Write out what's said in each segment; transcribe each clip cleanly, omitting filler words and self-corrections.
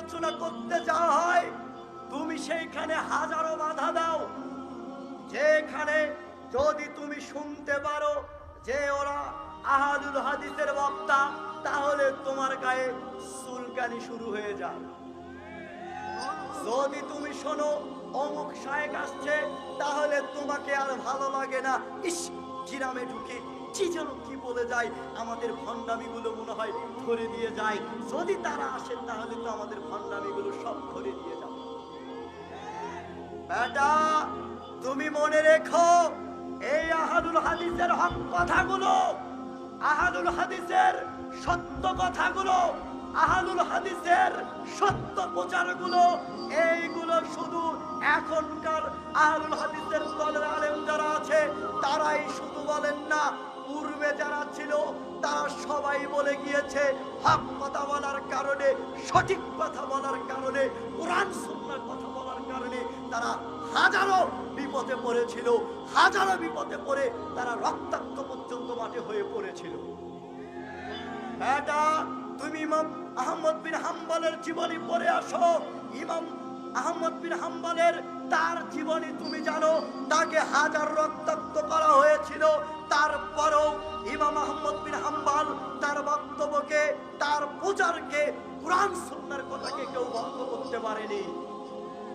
আলোচনা করতে যাওয়া হয় তুমি সেইখানে হাজারো বাধা দাও। যেখানে যদি তুমি শুনতে পারো যে ওরা আহলুল হাদিসের বক্তা, তাহলে তোমার গায়ে চুলকানি শুরু হয়ে যায়। যদি তুমি শোনো অমুক শায়েখ আসছে, তাহলে তোমাকে আর ভালো লাগে না। ইস, গ্রামে ঢুকে কি যেন কি বলে যায়, আমাদের ভণ্ডামিগুলো মনে হয় ধরে দিয়ে যায়। যদি তারা আসেন তাহলে তো আমাদের ভণ্ডামিগুলো সব ধরে দিয়ে যাবে। বেটা, তুমি মনে রেখো, এই আহলুল হাদিসের হক কথাগুলো, আহলুল হাদিসের সত্য কথাগুলো, আহলুল হাদিসের সত্য প্রচারগুলো, এইগুলো শুধু এখনকার আহলুল হাদিসের দলের আলেম যারা আছে তারাই শুধু বলেন না, পূর্বে যারা ছিল তারা সবাই বলে গিয়েছে। হক কথা বলার কারণে, সঠিক কথা বলার কারণে, কোরআন সুন্নাহর কথা বলার কারণে তারা হাজারো বিপদে পড়েছিল, হাজারো বিপদে পড়ে তারা রক্তাক্ত পর্যন্ত মাঠে হয়ে পড়েছিল। এটা তুমি ইমাম আহমদ বিন হাম্বলের জীবনী পড়ে আসো। ইমাম আহমদ বিন হাম্বলের তার জীবনী তুমি জানো, তাকে হাজার রক্তাক্ত করা হয়েছিল। তারপরও ইমাম আহমদ বিন হাম্বল তার বক্তব্যকে, তার প্রচারকে, কোরআন সুন্নাহর কথাকে কেউ বন্ধ করতে পারেনি।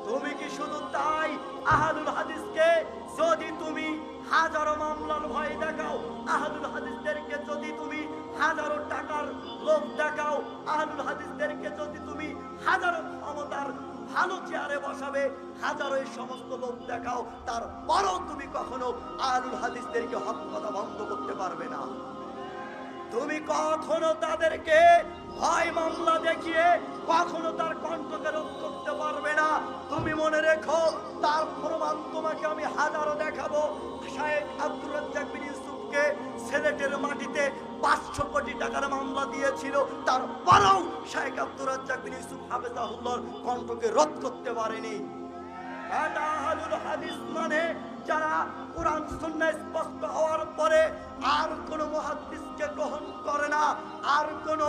তুমি কি শুধু তাই, আহলুল হাদিসকে যদি তুমি হাজারো মামলার ভয় দেখাও, আহলুল হাদিসদেরকে যদি তুমি হাজারো টাকার লোভ দেখাও, আহলুল হাদিসদেরকে যদি তুমি হাজারো ক্ষমতার ভালো চেয়ারে বসাবে, হাজারো এই সমস্ত লোভ দেখাও, তারপরও তুমি কখনো আহলুল হাদিসদেরকে হক কথা বন্ধ করতে পারবে না। তুমি কখনো তাদেরকে ভয় মামলা দেখিয়ে কখনো তার কণ্ঠকে রোধ করতে পারবে না। তুমি মনে রেখো, তার প্রমাণ তোমাকে আমি হাজারো দেখাবো। শায়েখ আব্দুর রাজ্জাক বিন ইউসুফকে সিলেটের মাটিতে 500 কোটি টাকার মামলা দিয়েছিল, তারপরেও শায়েখ আব্দুর রাজ্জাক বিন ইউসুফ হাফেজাহুল্লাহর কণ্ঠকে রোধ করতে পারেনি। এটা আহলুল হাদিস মানে যারা কোরআন সুন্নাহ স্পষ্ট হওয়ার পরে আর কোন মুহাদ্দিসকে গ্রহণ করে না, আর কোন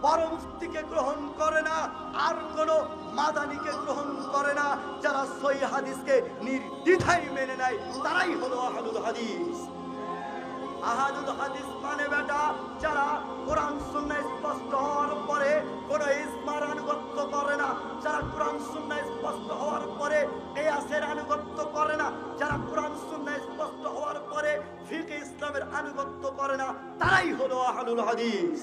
বড় মুফতিকে গ্রহণ করে না, আর কোন মাদানিকে গ্রহণ করে না, যারা সহিহ হাদিসকে নির্দ্বিধায় মেনে নেয়, তারাই হলো আহলুল হাদিস। আহলুল হাদিস মানে বেটা যারা কোরআন সুন্নাহ স্পষ্ট হওয়ার পরে কোন ইজমার আনুগত্য করে না, যারা কোরআন সুন্নাহ স্পষ্ট হওয়ার পরে কিয়াসের আনুগত্য করে না, যারা কোরআন সুন্নাহ স্পষ্ট হওয়ার পরে ফিকহ ইসলামের আনুগত্য করে না, তারাই হলো আহলুল হাদিস।